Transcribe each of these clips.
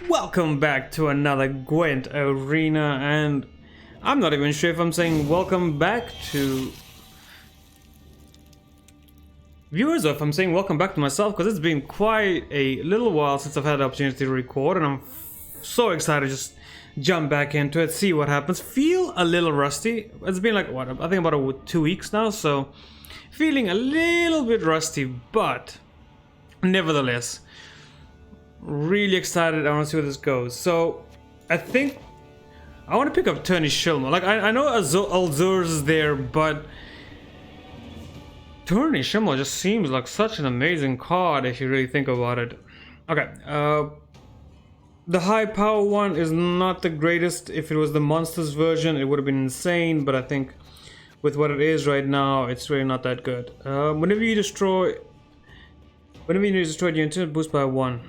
Welcome back to another Gwent Arena, and I'm not even sure if I'm saying welcome back to viewers or if I'm saying welcome back to myself, because it's been quite a little while since I've had the opportunity to record, and I'm so excited to just jump back into it, see what happens. Feel a little rusty. It's been like, what, I think about 2 weeks now, so feeling a little bit rusty, but nevertheless really excited. I want to see where this goes. So I think I want to pick up Turney Shilma. Like I know Alzur's is there, but Turney Shilma just seems like such an amazing card if you really think about it. Okay, the high power one is not the greatest. If it was the monsters version, it would have been insane, but I think with what it is right now, it's really not that good. Whenever you destroy the unit, boost by 1.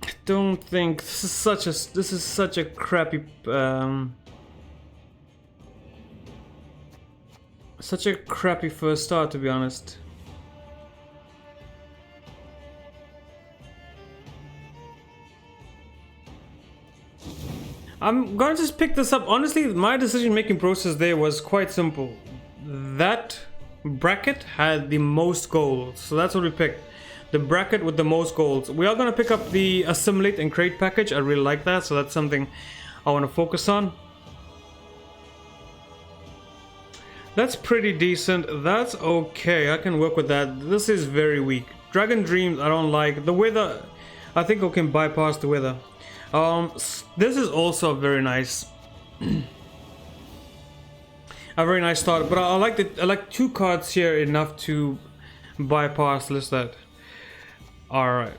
I don't think this is such a crappy first start, to be honest. I'm gonna just pick this up. Honestly, my decision-making process there was quite simple. That bracket had the most gold, so that's what we picked. The bracket with the most golds. We are going to pick up the assimilate and crate package. I really like that, so that's something I want to focus on. That's pretty decent. That's okay. I can work with that. This is very weak. Dragon Dreams I don't like. The weather, I think I can bypass the weather. This is also very nice. A very nice start, but I like 2 cards here enough to bypass that. Alright.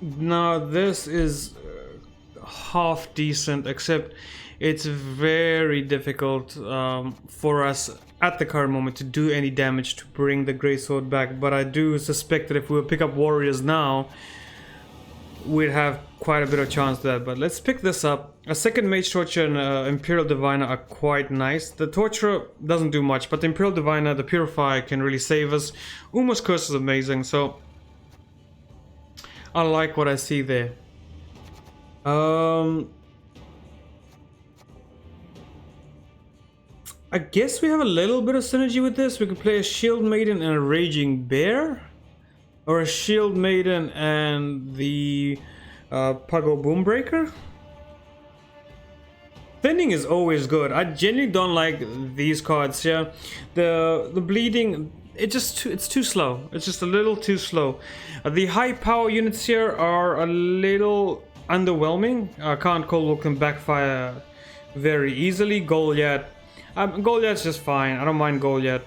Now this is half decent, except it's very difficult for us at the current moment to do any damage to bring the Grey Sword back, but I do suspect that if we pick up Warriors now, we'd have quite a bit of chance to that. But let's pick this up. A second Mage Torture and Imperial Diviner are quite nice. The Torturer doesn't do much, but the Imperial Diviner, the Purifier, can really save us. Uma's Curse is amazing, so I like what I see there. I guess we have a little bit of synergy with this. We could play a Shield Maiden and a Raging Bear, or a Shield Maiden and the Pago Boombreaker. Thinning is always good. I genuinely don't like these cards here. The bleeding, it's too slow. It's just a little too slow. The high power units here are a little underwhelming. Cold can backfire very easily. Goliath, Goliath's just fine. I don't mind Goliath.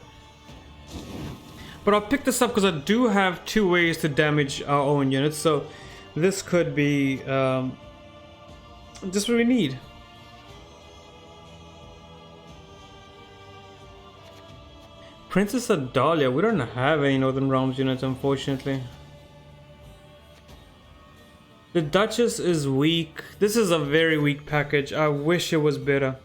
But I'll pick this up because I do have 2 ways to damage our own units, so this could be just what we need. Princess Adalia, we don't have any Northern Realms units, unfortunately. The Duchess is weak. This is a very weak package. I wish it was better.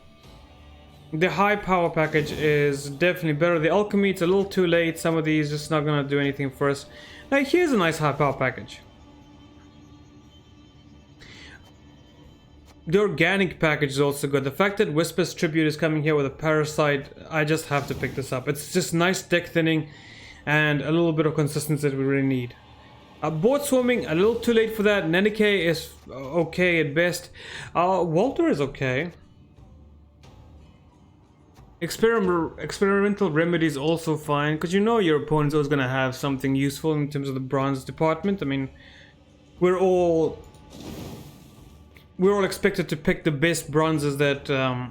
The high power package is definitely better. The alchemy, it's a little too late. Some of these just not gonna do anything for us. Like, here's a nice high power package. The organic package is also good. The fact that Whisper's Tribute is coming here with a Parasite, I just have to pick this up. It's just nice deck thinning and a little bit of consistency that we really need. Board Swarming, a little too late for that. Nenike is okay at best. Walter is okay. Experimental Remedies also fine, because you know your opponent's always going to have something useful in terms of the bronze department. I mean, we're all expected to pick the best bronzes that are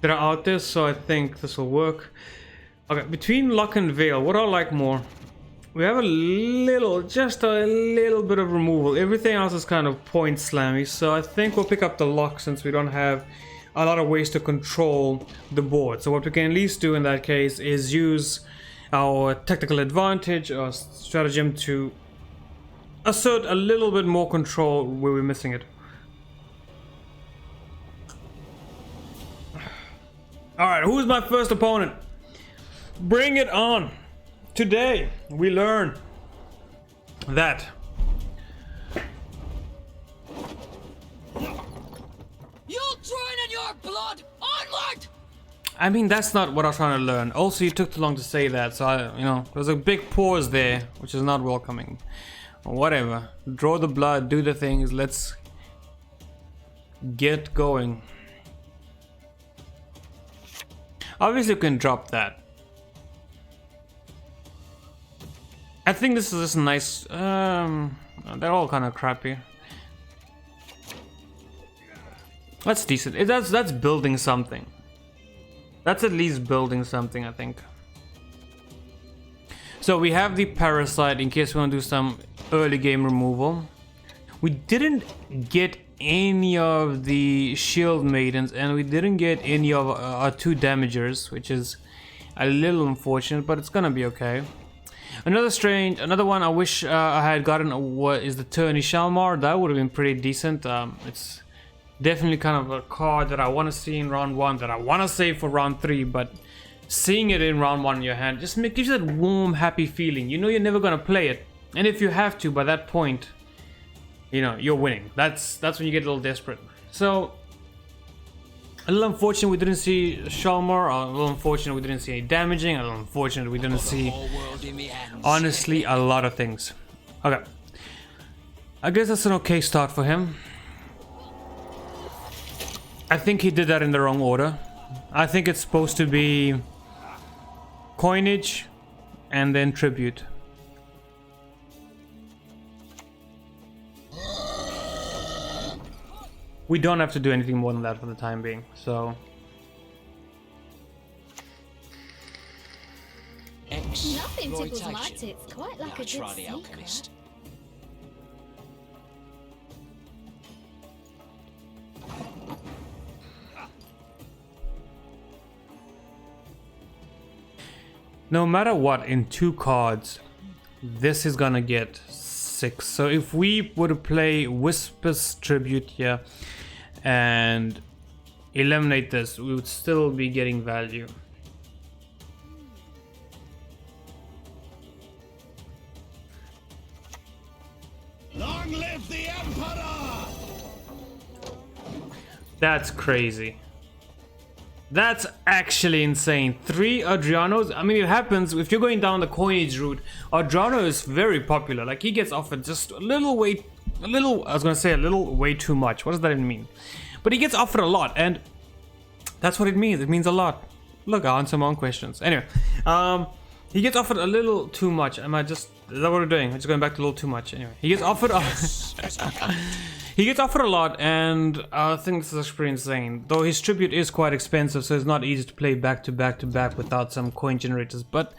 out there, so I think this will work. Okay, between Lock and Veil, what do I like more? We have just a little bit of removal. Everything else is kind of point slammy, so I think we'll pick up the Lock since we don't have a lot of ways to control the board. So what we can at least do in that case is use our tactical advantage or stratagem to assert a little bit more control where we're missing it. Alright, who's my first opponent? Bring it on! Today, we learn that You'll drown in your blood! Onward! I mean, that's not what I was trying to learn. Also, you took too long to say that, so there's a big pause there, which is not welcoming. Whatever. Draw the blood, do the things, let's get going. Obviously, you can drop that. I think this is just nice. They're all kind of crappy. That's decent. That's building something. That's at least building something, I think. So we have the parasite in case we want to do some early game removal. We didn't get any of the shield maidens, and we didn't get any of our 2 damagers, which is a little unfortunate, but it's gonna be okay. Another one I wish I had gotten is the Tourney Shalmar. That would have been pretty decent. It's definitely kind of a card that I want to see in round 1, that I want to save for round 3, but seeing it in round 1 in your hand just gives you that warm, happy feeling. You know you're never gonna play it, and if you have to, by that point, you're winning. That's when you get a little desperate. So a little unfortunate we didn't see Shalmar, a little unfortunate we didn't see any damaging, a little unfortunate we didn't see, honestly, a lot of things. Okay, I guess that's an okay start for him. I think he did that in the wrong order. I think it's supposed to be coinage and then tribute. We don't have to do anything more than that for the time being, so... Nothing tickles my tits quite like a good secret. No matter what, in 2 cards, this is gonna get 6. So if we were to play Whisper's Tribute here and eliminate this, we would still be getting value. Long live the Emperor! That's crazy. That's actually insane. 3 Adrianos. I mean, it happens if you're going down the coinage route. Adriano is very popular. Like, he gets offered just a little way too much. What does that even mean? But he gets offered a lot, and that's what it means. It means a lot. Look, I answer my own questions. Anyway, he gets offered a little too much. Is that what we're doing? We're just going back to a little too much. Anyway, he gets offered he gets offered a lot, and I think this is actually pretty insane. Though his tribute is quite expensive, so it's not easy to play back to back to back without some coin generators. But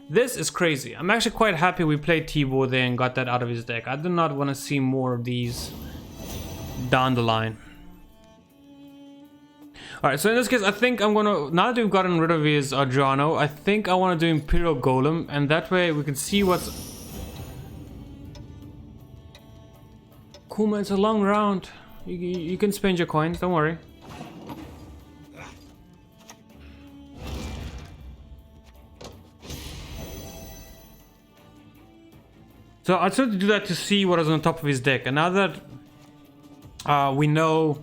this is crazy. I'm actually quite happy we played Tibor there and got that out of his deck. I do not want to see more of these down the line. Alright, so in this case, I think I'm gonna, now that we've gotten rid of his Adriano, I think I want to do Imperial Golem, and that way we can see what's... Cool, man, it's a long round. You can spend your coins, don't worry. So I tried to do that to see what is on top of his deck, and now that we know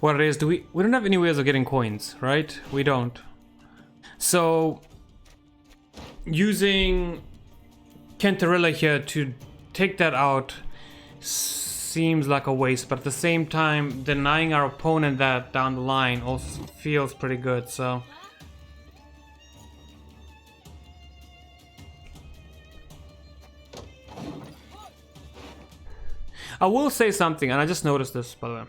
what it is, we don't have any ways of getting coins, right? We don't. So using Cantarella here to take that out seems like a waste, but at the same time denying our opponent that down the line also feels pretty good. So I will say something, and I just noticed this, by the way.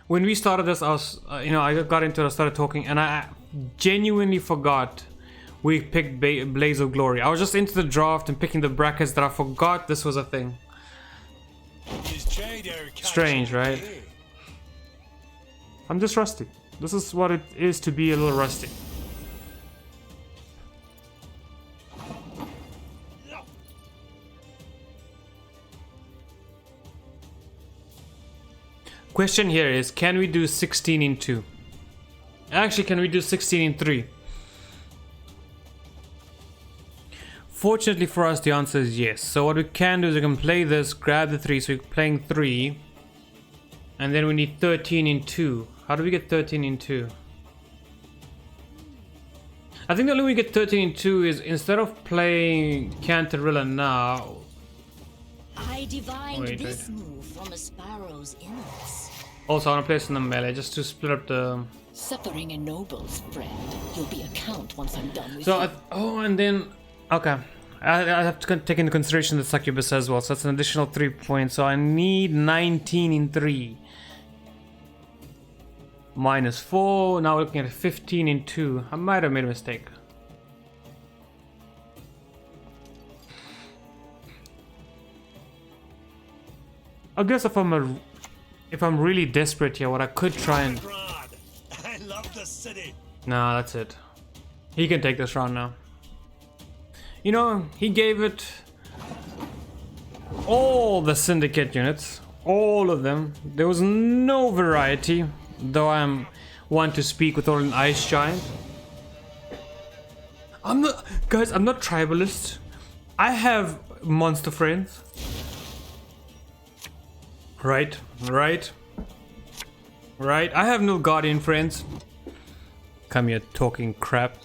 When we started this, I was, I got into it, I started talking, and I genuinely forgot we picked Blaze of Glory. I was just into the draft and picking the brackets that I forgot this was a thing. Strange, right? I'm just rusty. This is what it is to be a little rusty. Question here is, can we do 16 in 2? Actually, can we do 16 in 3? Fortunately for us, the answer is yes. So what we can do is we can play this, grab the 3, so we're playing 3. And then we need 13 in 2. How do we get 13 in 2? I think the only way we get 13 in 2 is instead of playing Cantarilla now. I divined this move from a sparrow's innards. Also, I want to place in the melee just to split up the. Suffering ennobles, friend. You'll be a count once I'm done with So, you. and then. Okay. I have to take into consideration the succubus as well, so that's an additional 3 points. So I need 19 in 3. Minus 4. Now we're looking at 15 in 2. I might have made a mistake. I guess if I'm really desperate here, what I could try and. I love the city. Nah, that's it. He can take this round now. You know, he gave it all the syndicate units, all of them. There was no variety, though I'm one to speak with all an ice giant. I'm not, guys, I'm not tribalist. I have monster friends. Right. I have no guardian friends. Come here talking crap.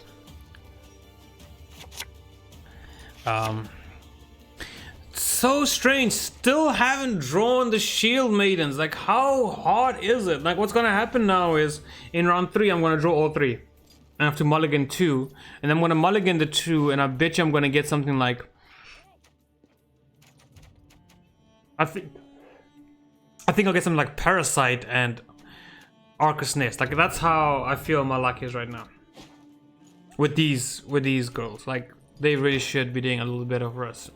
So strange, still haven't drawn the shield maidens. Like, how hard is it? Like, what's gonna happen now is in round 3 I'm gonna draw all 3. I have to mulligan 2, and I'm gonna mulligan the 2, and I bet you I'm gonna get something like, I think I'll get something like Parasite and Arcus Nest. Like, that's how I feel my luck is right now with these girls. Like, they really should be doing a little better for us.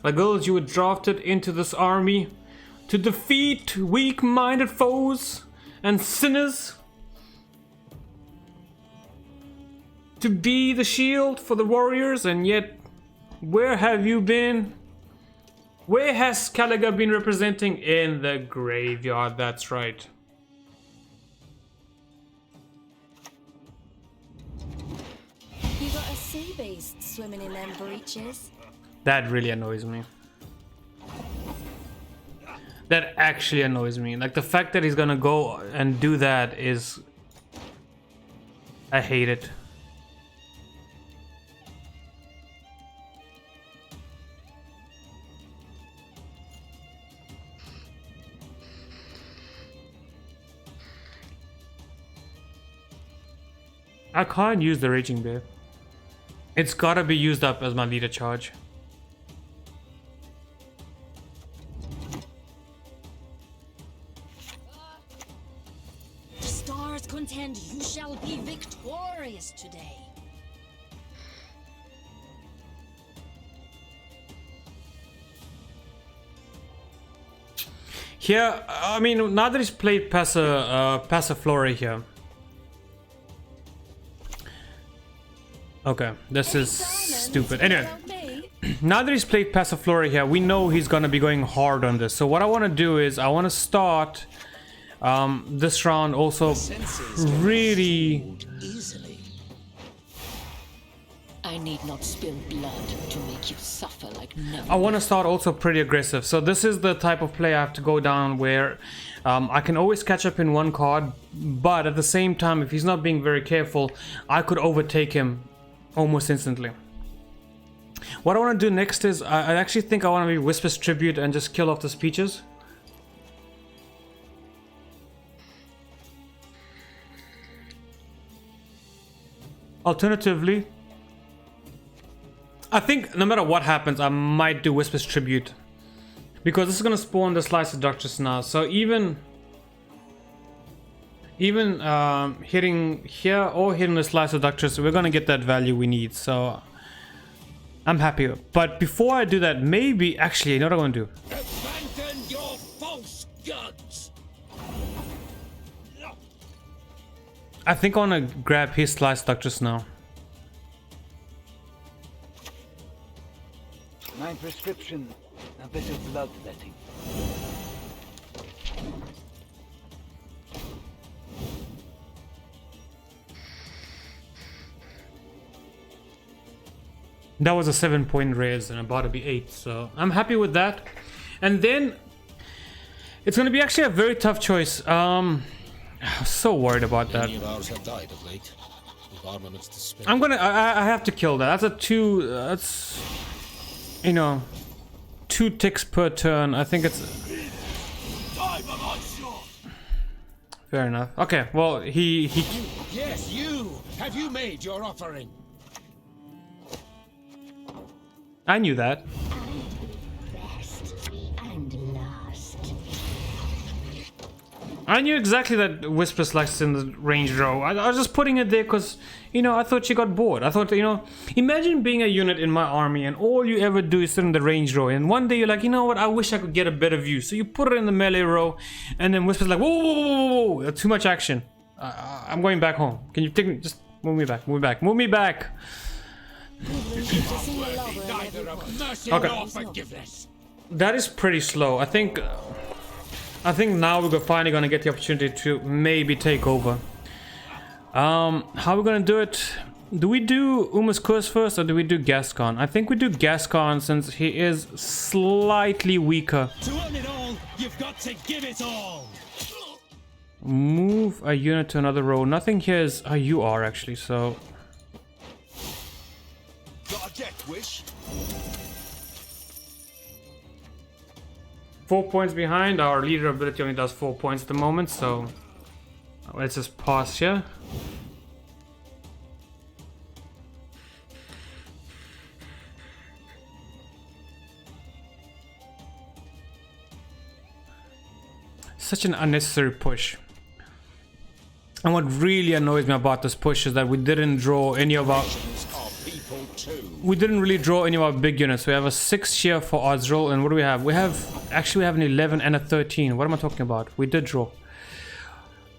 Like, girls, you were drafted into this army to defeat weak-minded foes and sinners, to be the shield for the warriors, and yet, where have you been? Where has Caliga been representing? In the graveyard, that's right. You got a sea beast swimming in them breeches. That really annoys me. That actually annoys me. Like, the fact that he's gonna go and do that is... I hate it. I can't use the Raging Bear. It's gotta be used up as my leader charge. The stars contend you shall be victorious today. Here, I mean, now that he's played Passiflora here. Okay, this is stupid. Anyway, now that he's played Passiflora here, we know he's gonna be going hard on this. So what I want to do is I want to start this round also really. Easily. I need not spill blood to make you suffer like never. I want to start also pretty aggressive. So this is the type of play I have to go down where I can always catch up in one card, but at the same time, if he's not being very careful, I could overtake him almost instantly. What I want to do next is I actually think I want to be Whisper's Tribute and just kill off the speeches. Alternatively, I think no matter what happens, I might do Whisper's Tribute, because this is gonna spawn the Slice of Duchess now. So even hitting here or hitting the Slice of Duchess, we're gonna get that value we need. So I'm happy. But before I do that, maybe actually, you know what I'm gonna do? Abandon your false gods. I think I wanna grab his Slice of Duchess now. My prescription, a bit of bloodletting. That was a 7-point raise and about to be 8, so I'm happy with that. And then it's going to be actually a very tough choice. I'm so worried about that. Many of ours have died of late. With armaments to spare. I have to kill that. That's a 2, that's, you know, 2 ticks per turn. I think it's fair enough. Okay, well, he Yes, you! Have you made your offering? I knew that. Best and last. I knew exactly that Whisper Slash is in the range row. I was just putting it there because, you know, I thought she got bored. I thought, you know, imagine being a unit in my army and all you ever do is sit in the range row. And one day you're like, you know what, I wish I could get a better view. So you put it in the melee row and then Whisper's like, whoa, whoa, whoa, whoa, whoa. That's too much action. I'm going back home. Can you take me, just move me back, move me back, move me back. Neither of mercy Okay. nor forgiveness. That is pretty slow. I think now we're finally gonna get the opportunity to maybe take over. How are we gonna do it? Do we do Uma's Curse first or do we do Gascon? I think we do Gascon since he is slightly weaker. To own it all, you've got to give it all. Move a unit to another row. Nothing here is... Oh, you are actually, so... Got a death wish? 4 points behind. Our leader ability only does 4 points at the moment, so... Let's just pause here. Such an unnecessary push. And what really annoys me about this push is that we didn't draw any of our... We didn't really draw any of our big units. We have a 6 here for Ozril, and what do we have? We have... Actually, we have an 11 and a 13. What am I talking about? We did draw.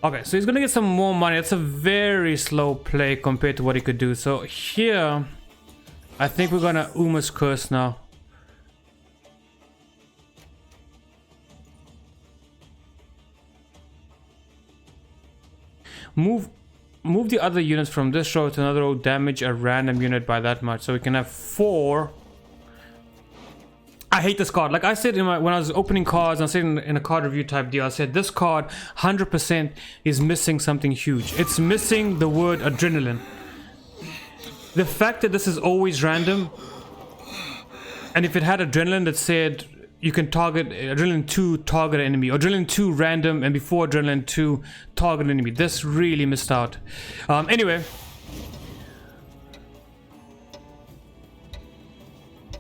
Okay, so he's gonna get some more money. That's a very slow play compared to what he could do. So here, I think we're gonna Uma's Curse now. Move the other units from this row to another row, damage a random unit by that much. So we can have 4. I hate this card. Like I said in when I was opening cards, I said in a card review type deal, I said this card 100% is missing something huge. It's missing the word adrenaline. The fact that this is always random, and if it had adrenaline that said you can target adrenaline 2 target enemy, or adrenaline 2 random, and before adrenaline 2 target enemy. This really missed out. Anyway.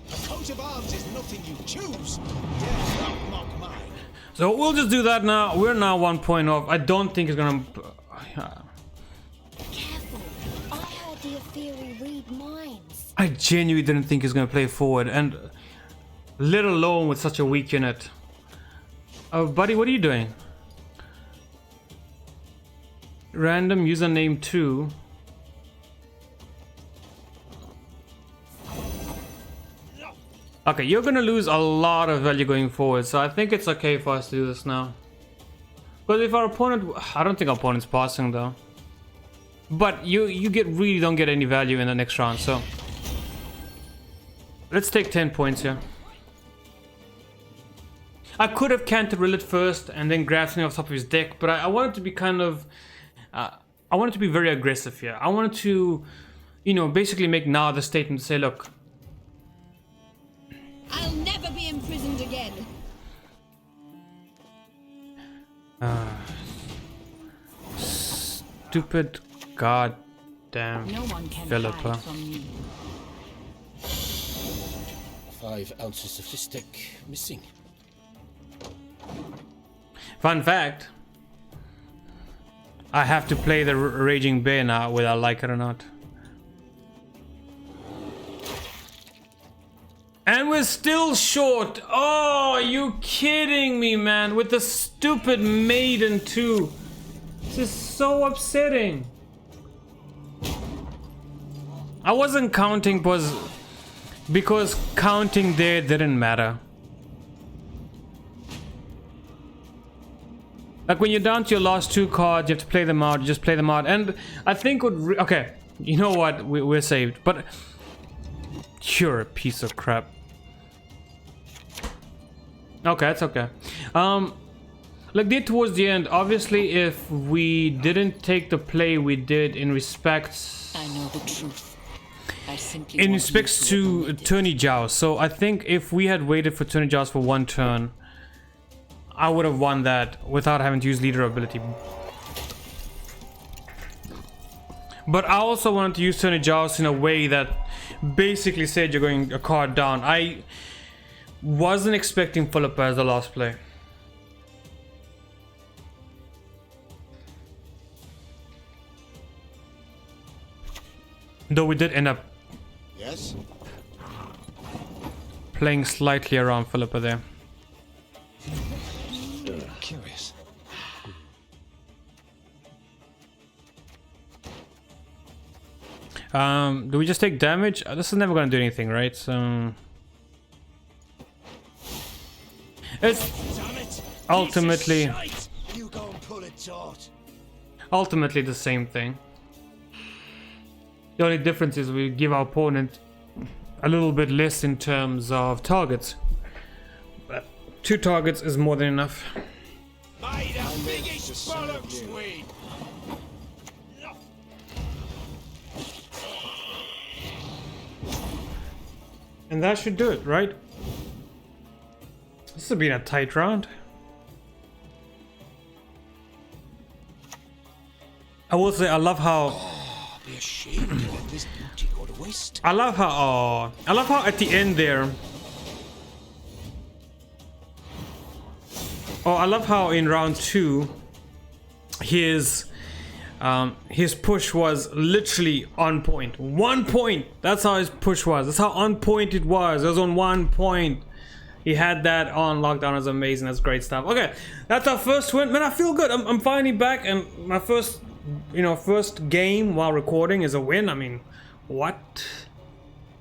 A coat of arms is nothing you choose. Dare not mock mine. So we'll just do that now. We're now 1 point off. I don't think it's gonna... Careful. I heard the Aetheri read minds. I genuinely didn't think he's gonna play forward, and let alone with such a weak unit. Buddy, what are you doing? Random username 2. Okay, you're gonna lose a lot of value going forward, so I think it's okay for us to do this now. But if our opponent... I don't think our opponent's passing though. But you really don't get any value in the next round, so... Let's take 10 points here. I could have countered it first and then grabbed something off top of his deck, but I wanted to be kind of... I wanted to be very aggressive here. I wanted to, you know, basically make now the statement to say, look... I'll never be imprisoned again. Stupid goddamn No one can Philippa. hide from me. 5 ounces of fistic missing. Fun fact, I have to play the Raging Bear now, whether I like it or not. And we're still short. Oh, are you kidding me, man? With the stupid Maiden too. This is so upsetting. I wasn't counting because counting there didn't matter. Like when you're down to your last 2 cards, you have to play them out. You just play them out, and I think okay, you know what? We're saved. But You're a piece of crap. Okay, it's okay. Like there towards the end, obviously if we didn't take the play we did in respects... I know the truth. I simply In want respects you to avoid it. tourney joust. So I think if we had waited for tourney joust for one turn, I would have won that without having to use leader ability. But I also wanted to use tourney joust in a way that basically said you're going a card down. I wasn't expecting Philippa as the last play. Though we did end up Yes? playing slightly around Philippa there. Curious. Do we just take damage? This is never gonna do anything, right? So it's Damn it! ultimately You go and pull it taut. ultimately the same thing. The only difference is we give our opponent a little bit less in terms of targets. But 2 targets is more than enough. By the biggest bollocks, Wade! And that should do it, right? This has been a tight round. I will say I love how Be ashamed to let this beauty go to waste. I love how at the end there. Oh, I love how in round 2 his push was literally on point. 1 point. That's how his push was. That's how on point it was. It was on 1 point. He had that on lockdown. It was amazing. That's great stuff. Okay, that's our first win. Man, I feel good. I'm finally back, and my first game while recording is a win. I mean, what?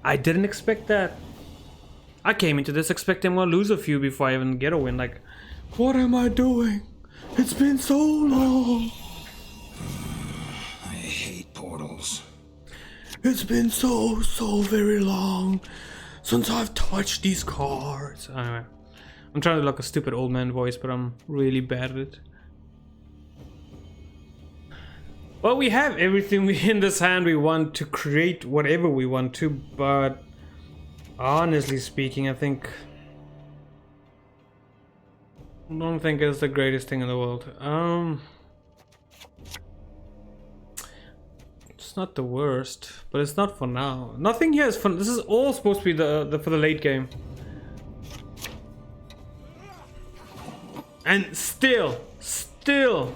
I didn't expect that. I came into this expecting I'm gonna lose a few before I even get a win. Like, what am I doing? It's been so long. I hate portals. It's been so very long since I've touched these cards. Anyway, I'm trying to look a stupid old man voice, but I'm really bad at it. Well, we have everything in this hand we want to create whatever we want to, but honestly speaking, I don't think it's the greatest thing in the world. It's not the worst, but it's not for now. Nothing here is fun. This is all supposed to be the for the late game. And still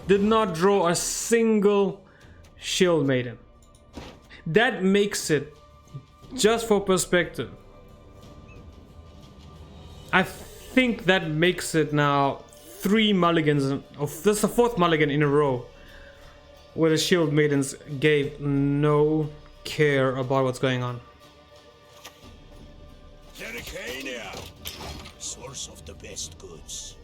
did not draw a single Shield Maiden. That makes it, just for perspective, I think that makes it now 3 mulligans, this is the 4th mulligan in a row where the Shield Maidens gave no care about what's going on. Terracania, source of the best goods.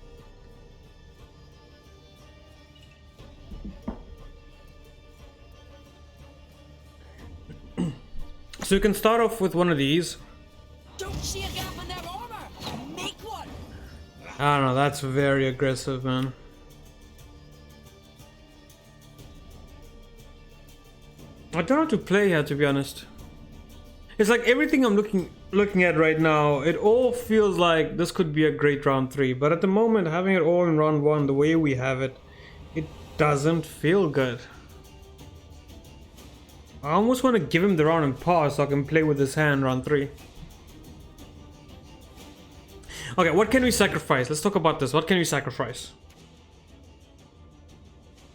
So you can start off with one of these. Don't see a gap in their armor. Make one. I don't know, that's very aggressive, man. I don't know how to play here, to be honest. It's like everything I'm looking at right now, it all feels like this could be a great round 3, but at the moment, having it all in round 1 the way we have it, it doesn't feel good. I almost want to give him the round and pause so I can play with his hand round 3. Okay, what can we sacrifice? Let's talk about this. What can we sacrifice?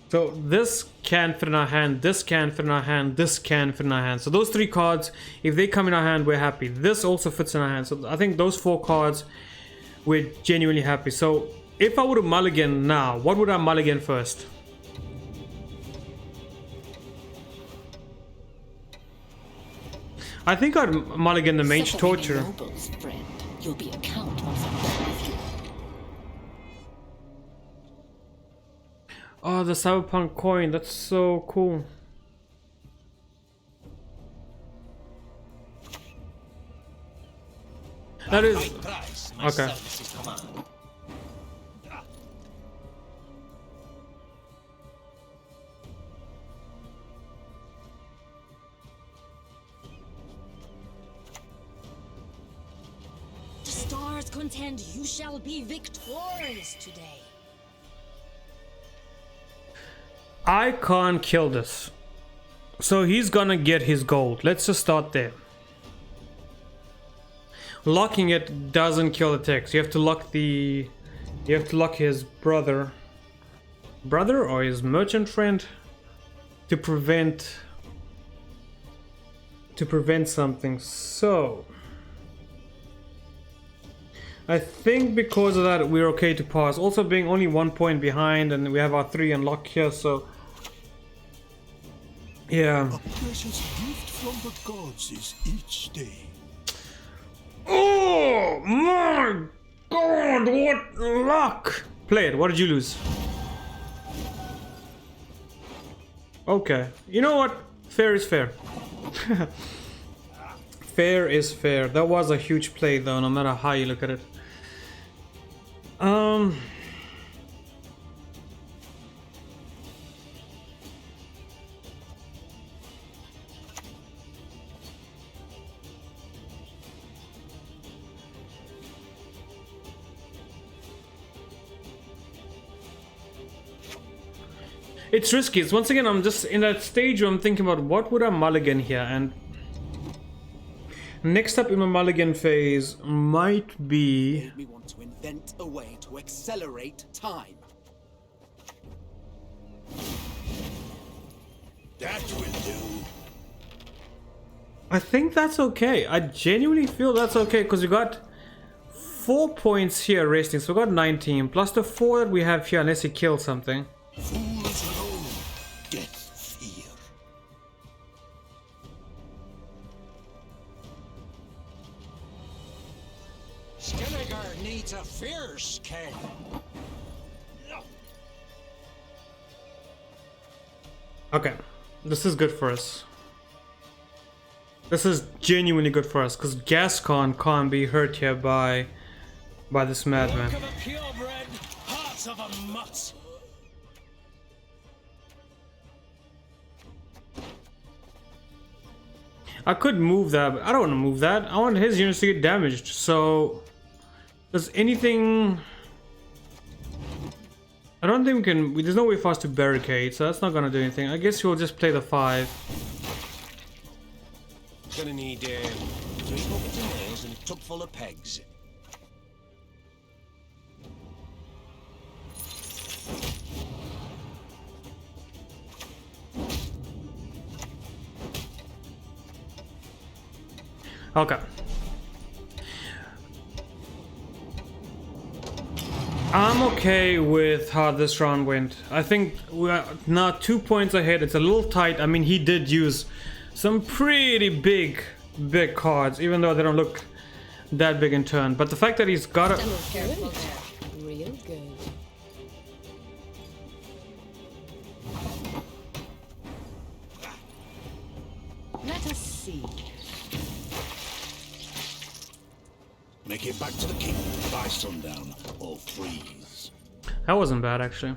So this can fit in our hand, this can fit in our hand, this can fit in our hand. So those 3 cards, if they come in our hand, we're happy. This also fits in our hand. So I think those 4 cards, we're genuinely happy. So if I were to mulligan now, what would I mulligan first? I think I'd mulligan the Mage Suffer any Torture. nobles, friend. You'll be a count once I'm done with you. Oh, the Cyberpunk coin, that's so cool. That is Right price. My okay. service is command. The stars contend you shall be victorious today. I can't kill this. So he's gonna get his gold. Let's just start there. Locking it doesn't kill the text. You have to lock the... You have to lock his brother. Brother or his merchant friend? To prevent... To prevent something. So... I think because of that we're okay to pass. Also being only 1 point behind and we have our 3 unlocked here, so... Yeah. A precious gift from the gods is each day. Oh my god, what luck! Play it, what did you lose? Okay, you know what? Fair is fair. Fair is fair. That was a huge play though, no matter how you look at it. It's risky. It's once again, I'm just in that stage where I'm thinking about what would I mulligan here, and next up in my mulligan phase might be... Made me want to invent a way to accelerate time. That will do. I think that's okay. I genuinely feel that's okay because we got 4 points here resting, so we got 19 plus the 4 that we have here unless he kills something. Fools alone get fear. Skinniger needs a fierce king. Okay, this is good for us. This is genuinely good for us because Gascon can't be hurt here by this madman. Work of a purebred, hearts of a mutt. I could move that, but I don't want to move that. I want his units to get damaged. So, does anything... I don't think we can... There's no way for us to barricade, so that's not going to do anything. I guess we'll just play the 5. Gonna need 3 buckets of nails and a tub full of pegs. Okay. I'm okay with how this round went. I think we are now 2 points ahead. It's a little tight. I mean, he did use some pretty big cards, even though they don't look that big in turn. But the fact that he's got a... Careful there. Real good. Let us see. Make it back to the king by sundown or freeze. That wasn't bad, actually.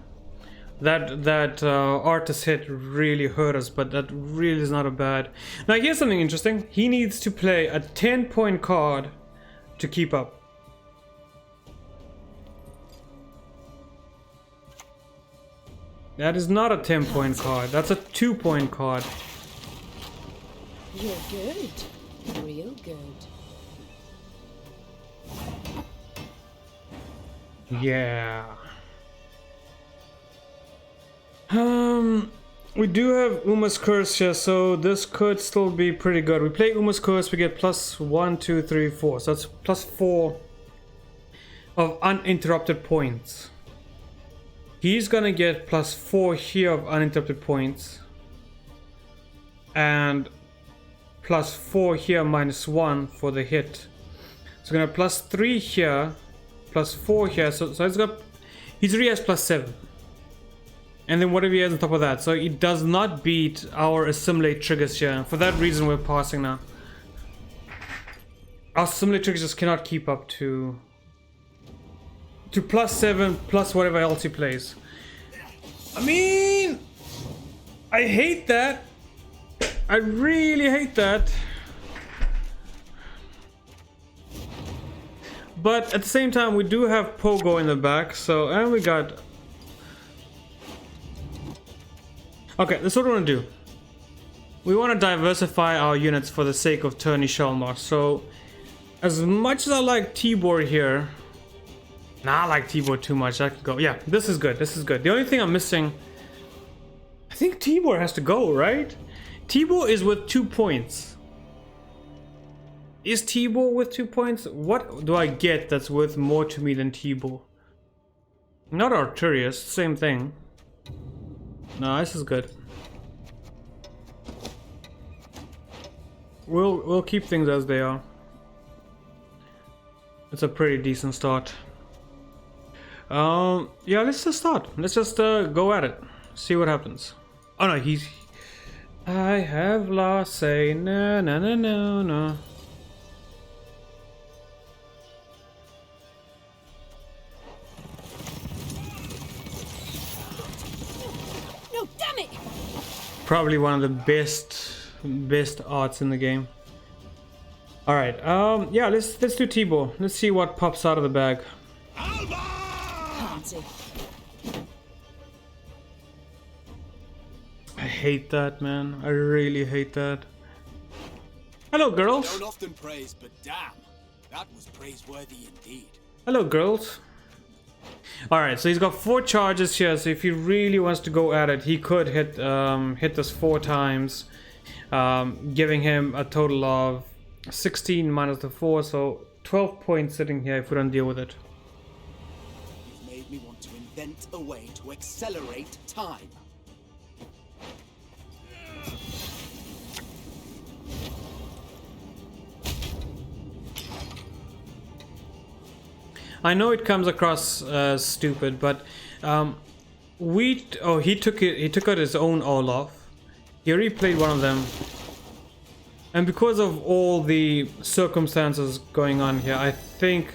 That artist hit really hurt us, but that really is not a bad... Now, here's something interesting. He needs to play a 10-point card to keep up. That is not a 10-point card. That's a 2-point card. You're good. Real good. Yeah. We do have Uma's Curse here, so this could still be pretty good. We play Uma's Curse, we get plus 1, 2, 3, 4. So that's plus 4 of uninterrupted points. He's gonna get plus 4 here of uninterrupted points. And plus 4 here minus 1 for the hit. So we're gonna have plus 3 here, plus 4 here. So he's already has plus 7. And then whatever he has on top of that. So it does not beat our assimilate triggers here. For that reason we're passing now. Our simulator just cannot keep up to +7 plus whatever else he plays. I mean, I hate that. I really hate that. But at the same time, we do have Pogo in the back, so, and we got... Okay, that's what we want to do. We want to diversify our units for the sake of Tourney Shelmar. So, as much as I like Tibor here... Nah, I like Tibor too much. I can go. Yeah, this is good. This is good. The only thing I'm missing... I think Tibor has to go, right? Tibor is with 2 points. Is Tibor with 2 points? What do I get that's worth more to me than Tibor? Not Arturius, same thing. No, this is good. We'll keep things as they are. It's a pretty decent start. Yeah, let's just start. Let's just go at it. See what happens. Oh no, he's... I have lost say no no no no no. No, damn it! Probably one of the best arts in the game. All right, yeah, let's do Tibor. Let's see what pops out of the bag. Can't see. I hate that, man. I really hate that. Hello, girls. Don't often praise, but damn, that was praiseworthy indeed. Hello, girls. All right, so he's got 4 charges here. So if he really wants to go at it, he could hit us 4 times, giving him a total of 16 minus the 4, so 12 points sitting here if we don't deal with it. You've made me want to invent a way to accelerate time. I know it comes across stupid, but he took out his own Olaf. He already played one of them, and because of all the circumstances going on here, I think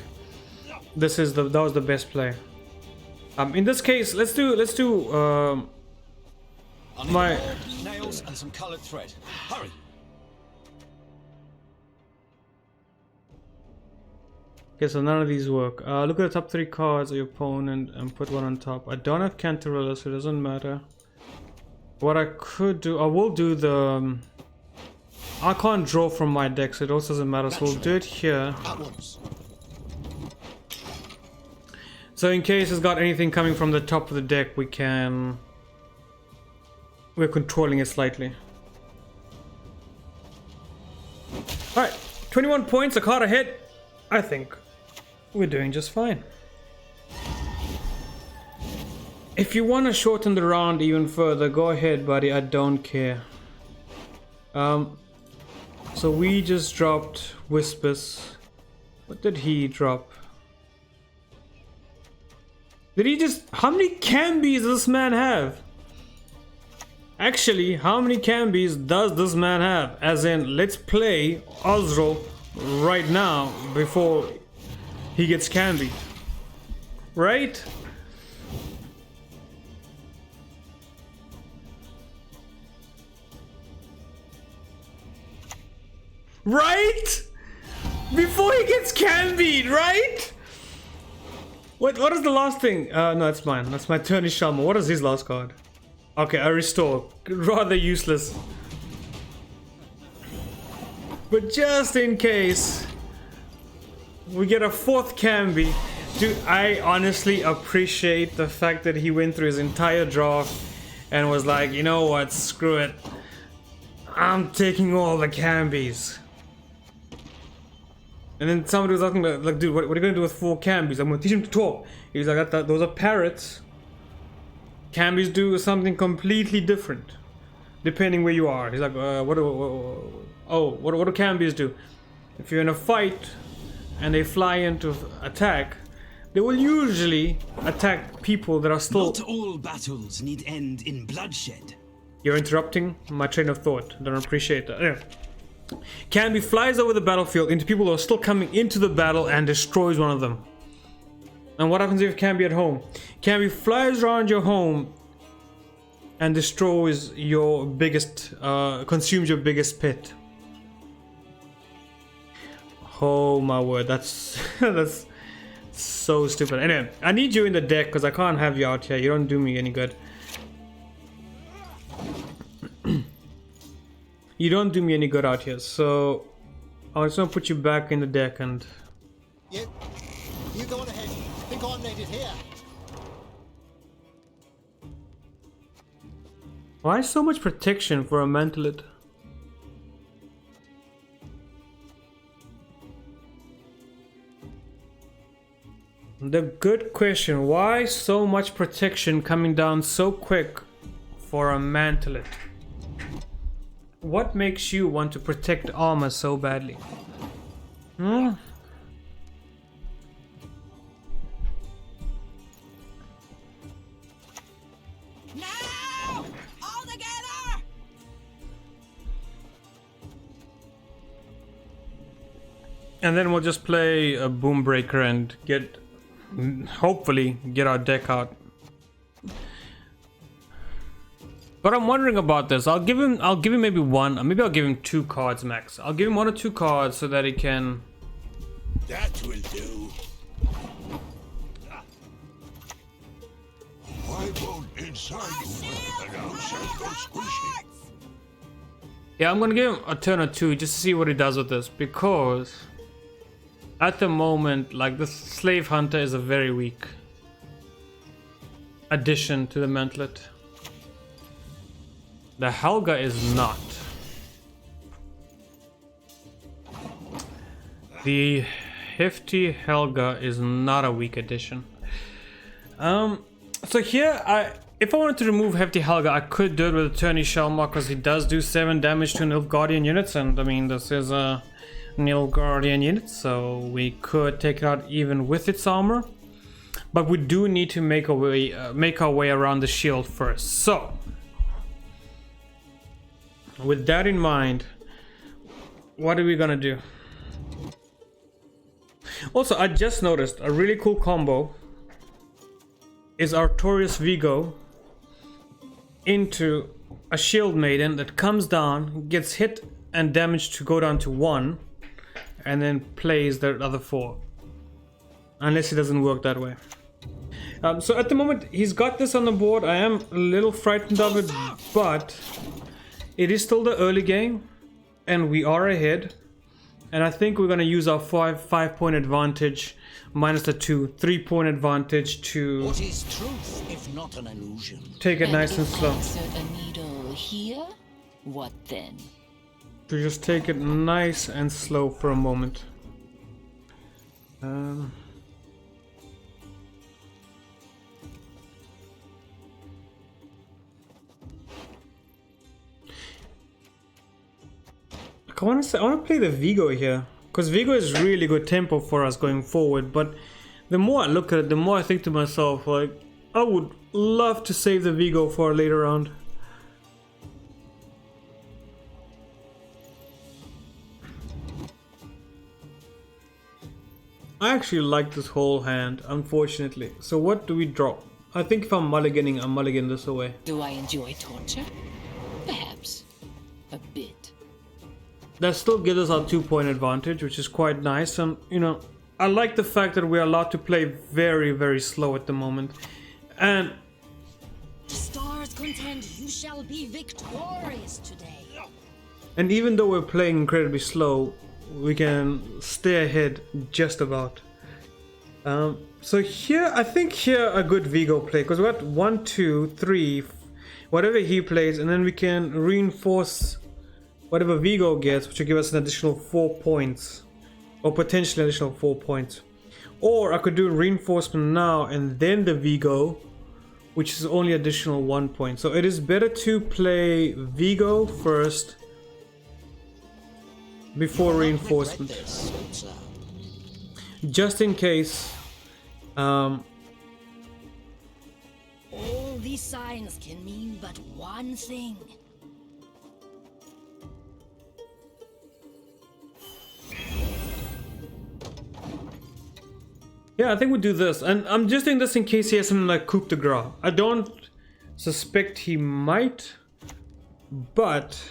that was the best play. In this case, let's do my nails and some coloured thread. Hurry. Okay, so none of these work. Look at the top 3 cards of your opponent and put one on top. I don't have Cantarella, so it doesn't matter. What I could do, I will do the... I can't draw from my deck, so it also doesn't matter, so we'll do it here. So in case it's got anything coming from the top of the deck, we're controlling it slightly. Alright, 21 points, a card a hit. I think we're doing just fine. If you want to shorten the round even further, go ahead, buddy. I don't care. So we just dropped Whispers. What did he drop? Did he just... How many Cambies does this man have? Actually, how many Cambies does this man have? As in, let's play Osro right now before he gets Cambied. Right? Right? Before he gets Cambied, right? What is the last thing? No, that's mine. That's my Tourney Shelmar. What is his last card? Okay, I restore. Rather useless. But just in case we get a 4th Cambi. Dude, I honestly appreciate the fact that he went through his entire draft and was like, you know what, screw it. I'm taking all the Cambies. And then somebody was asking, like, dude, what are you going to do with 4 Cambies? I'm going to teach him to talk. He's like, those are parrots. Cambies do something completely different, depending where you are. He's like, what do Cambies do? If you're in a fight and they fly into attack, they will usually attack people that are still... Not all battles need end in bloodshed. You're interrupting my train of thought. Don't appreciate that. Yeah. Cambi flies over the battlefield into people who are still coming into the battle and destroys one of them. And what happens if Cambi at home? Cambi flies around your home and destroys your biggest, consumes your biggest pet. Oh my word, that's that's so stupid. Anyway, I need you in the deck because I can't have you out here. You don't do me any good. You don't do me any good out here, so I'm just gonna put you back in the deck and... You go on ahead. Think I'm needed here. Why so much protection for a Mantlet? The good question, why so much protection coming down so quick for a Mantlet? What makes you want to protect armor so badly? Hmm? Now! All together! And then we'll just play a Boom Breaker and hopefully get our deck out. But I'm wondering about this. I'll give him maybe one, maybe I'll give him 2 cards max. I'll give him 1 or 2 cards so that he can... That will do. Why won't inside you and outside go squishy? Yeah, I'm gonna give him a turn or 2 just to see what he does with this, because at the moment, like, the Slave Hunter is a very weak addition to the Mantlet. The Helga is not. The Hefty Helga is not a weak addition. So here, if I wanted to remove Hefty Helga, I could do it with a Tourney Shellmark, because he does do 7 damage to Nilfgaardian units, and I mean, this is a Nilfgaardian unit, so we could take it out even with its armor. But we do need to make our way around the shield first. So, with that in mind, what are we gonna do? Also, I just noticed a really cool combo is Artorias Vigo into a Shield Maiden that comes down, gets hit and damage to go down to 1, and then plays the other 4. Unless it doesn't work that way. So at the moment, he's got this on the board. I am a little frightened of it, but it is still the early game, and we are ahead. And I think we're going to use our 5-point advantage minus the 3-point advantage to What is truth if not an illusion? take it nice and slow. Insert a needle here? What then? To just take it nice and slow for a moment. I want to play the Vigo here, because Vigo is really good tempo for us going forward. But the more I look at it, the more I think to myself, like, I would love to save the Vigo for a later round. I actually like this whole hand, unfortunately. So what do we draw? I think if I'm mulliganing, I'm mulligan this away. Do I enjoy torture? Perhaps. A bit. That still gives us our 2-point advantage, which is quite nice. And, you know, I like the fact that we're allowed to play very, very slow at the moment. And The stars contend you shall be victorious today. And even though we're playing incredibly slow, we can stay ahead just about. So here, I think here a good Vigo play, because we got 1, 2, 3, whatever he plays, and then we can reinforce whatever Vigo gets, which will give us an additional 4 points, or potentially additional 4 points. Or I could do reinforcement now and then the Vigo, which is only additional 1 point. So it is better to play Vigo first before reinforcement, just in case. All these signs can mean but one thing. Yeah, I think we'll do this. And I'm just doing this in case he has something like coup de grace. I don't suspect he might, but...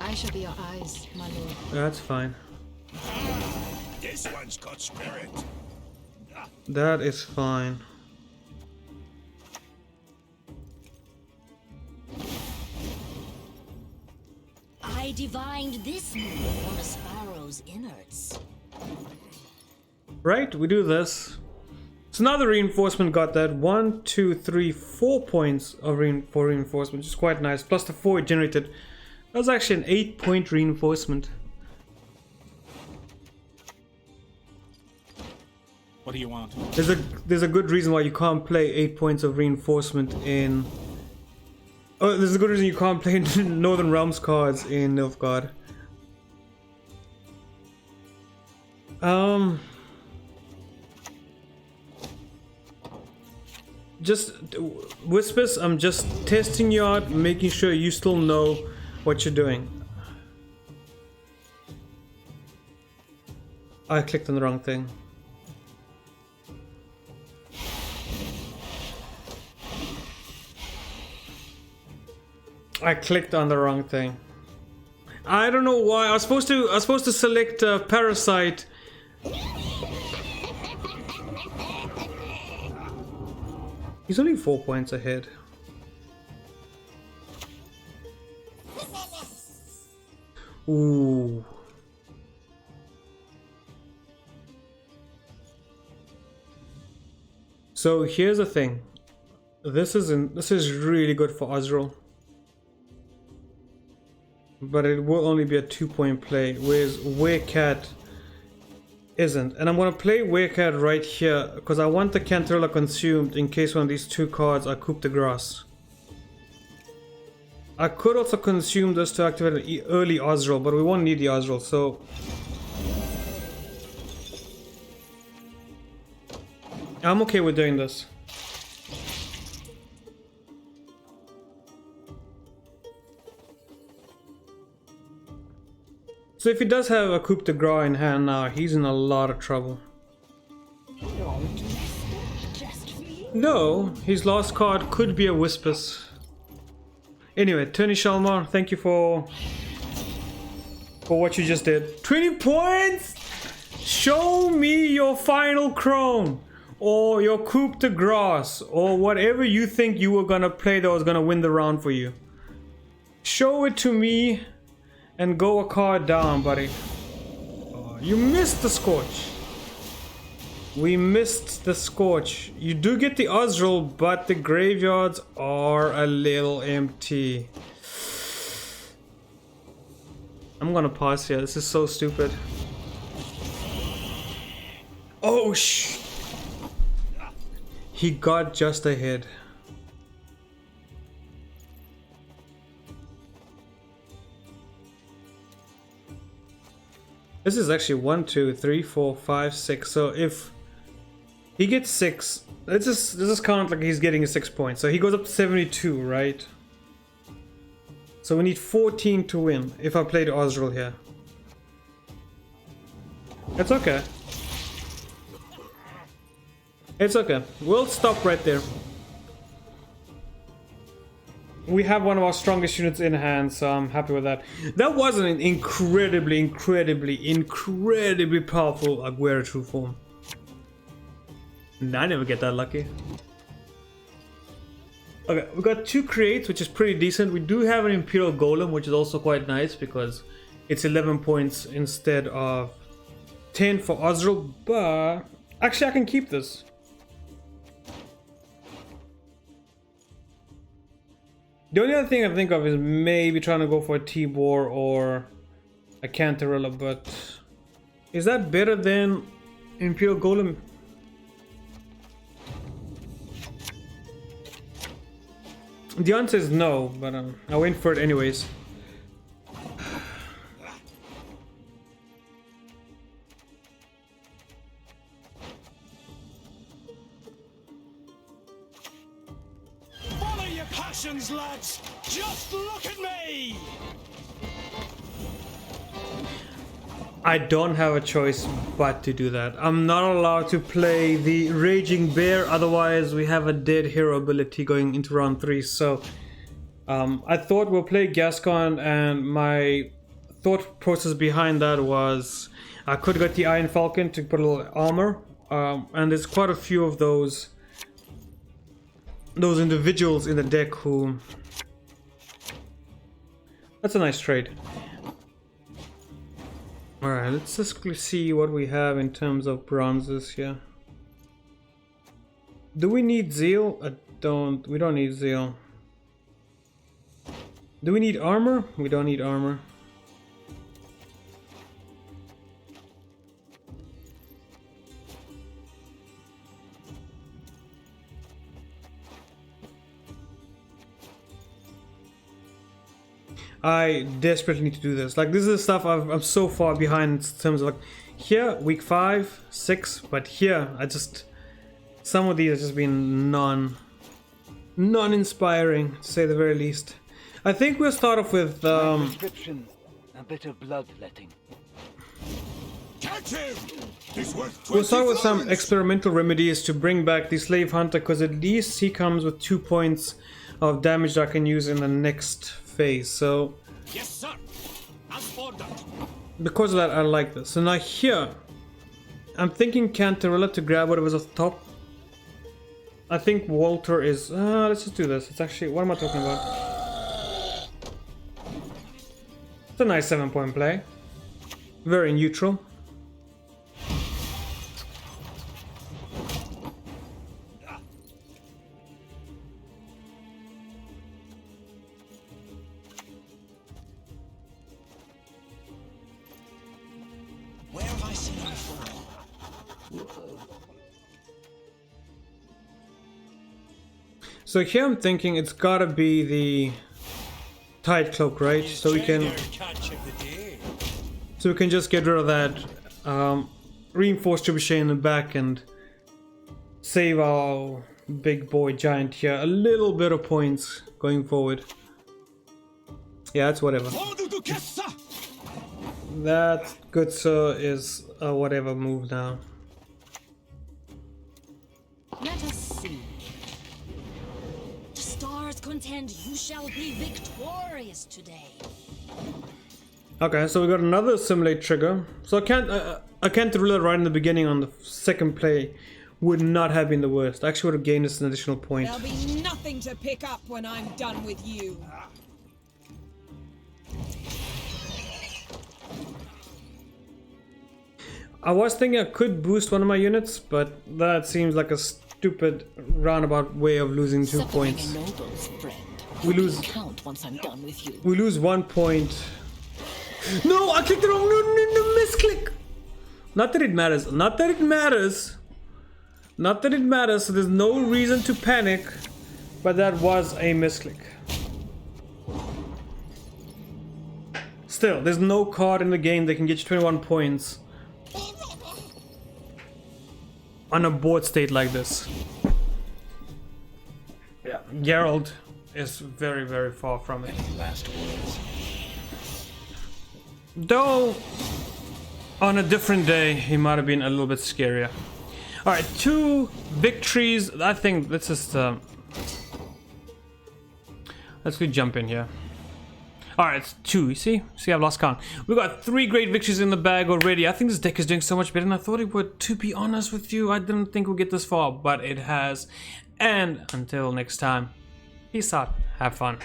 I shall be your eyes, my lord. That's fine. This one's got spirit. That is fine. I divined this move from a sparrow's innards. Right, we do this. So now the reinforcement got that 1, 2, 3, 4 points of for reinforcement, which is quite nice. Plus the 4 it generated. That was actually an 8-point reinforcement. What do you want? There's a good reason why you can't play 8 points of reinforcement in... Oh, there's a good reason you can't play Northern Realms cards in Nilfgaard. Just Whispers, I'm just testing you out, making sure you still know what you're doing. I clicked on the wrong thing. I clicked on the wrong thing. I don't know why. I was supposed to select Parasite. He's only 4 points ahead. Ooh. So here's the thing. This is really good for Osril. But it will only be a 2-point play, whereas Werecat isn't. And I'm gonna play Werecat right here because I want the Cantarella consumed in case one of these 2 cards are coup de grace. I could also consume this to activate an early Osril, but we won't need the Osril, so... I'm okay with doing this. So if he does have a coup de grace in hand now, he's in a lot of trouble. No, his last card could be a Whispers. Anyway, Tony Shalmar, thank you for what you just did. 20 points! Show me your final Crone, or your coup de grace, or whatever you think you were gonna play that was gonna win the round for you. Show it to me. And go a card down, buddy. Oh, you missed the Scorch. We missed the Scorch. You do get the Osril, but the graveyards are a little empty. I'm gonna pause here. This is so stupid. Oh, he got just ahead. This is actually 1, 2, 3, 4, 5, 6. So if he gets 6, let's just count like he's getting a 6 points. So he goes up to 72, right? So we need 14 to win if I play the Osril here. It's okay. It's okay. We'll stop right there. We have one of our strongest units in hand, so I'm happy with that. That was an incredibly powerful Aguera True Form. I never get that lucky. Okay, we got 2 creates, which is pretty decent. We do have an Imperial Golem, which is also quite nice because it's 11 points instead of 10 for Osril, but actually I can keep this. The only other thing I think of is maybe trying to go for a T-Bor or a Cantarella, but is that better than Imperial Golem? The answer is no, but I went for it anyways. Lads, just look at me! I don't have a choice but to do that. I'm not allowed to play the Raging Bear, otherwise we have a dead hero ability going into round 3. So I thought we'll play Gascon, and my thought process behind that was I could get the Iron Falcon to put a little armor, and there's quite a few of those individuals in the deck who... That's a nice trade. Alright, let's just quickly see what we have in terms of bronzes here. Do we need Zeal? We don't need Zeal. Do we need armor? We don't need armor. I desperately need to do this. Like, this is the stuff I'm so far behind in terms of, like, here, week 5, 6, but here, some of these have just been non-inspiring, to say the very least. I think we'll start off with, Prescription, a bit of bloodletting. Catch him! He's worth 20 we'll start with some florins. experimental remedies to bring back the Slave Hunter, because at least he comes with 2 points of damage that I can use in the next phase. So Yes, sir. As ordered. because of that, I like this. So now here, I'm thinking Cantarella to grab whatever's at the top. I think Walter is... let's just do this. It's actually... What am I talking about? It's a nice 7-point play. Very neutral. Where have I seen him before? So here I'm thinking it's gotta be the Tide Cloak, right? So we can just get rid of that reinforced trebuchet in the back and save our big boy giant here a little bit of points going forward. Yeah, it's whatever. That good sir is a whatever move now. Let us see. The stars contend you shall be victorious today. Okay, so we got another simulate trigger. So I can't rule it right in the beginning on the second play would not have been the worst. I actually would have gained us an additional point. There'll be nothing to pick up when I'm done with you. I was thinking I could boost one of my units, but that seems like a stupid roundabout way of losing 2 points. We lose. Count once I'm done with you. We lose 1 point. No, I clicked the wrong. No, misclick. Not that it matters. Not that it matters. Not that it matters. So there's no reason to panic, but that was a misclick. Still, there's no card in the game that can get you 21 points on a board state like this. Yeah, Geralt is very, very far from it. Last words. Though, on a different day, he might have been a little bit scarier. Alright, 2 victories. I think let's just... let's go jump in here. Alright, it's 2, you see? See, I've lost count. We got 3 great victories in the bag already. I think this deck is doing so much better than I thought it would. To be honest with you, I didn't think we'd get this far, but it has. And until next time, peace out. Have fun.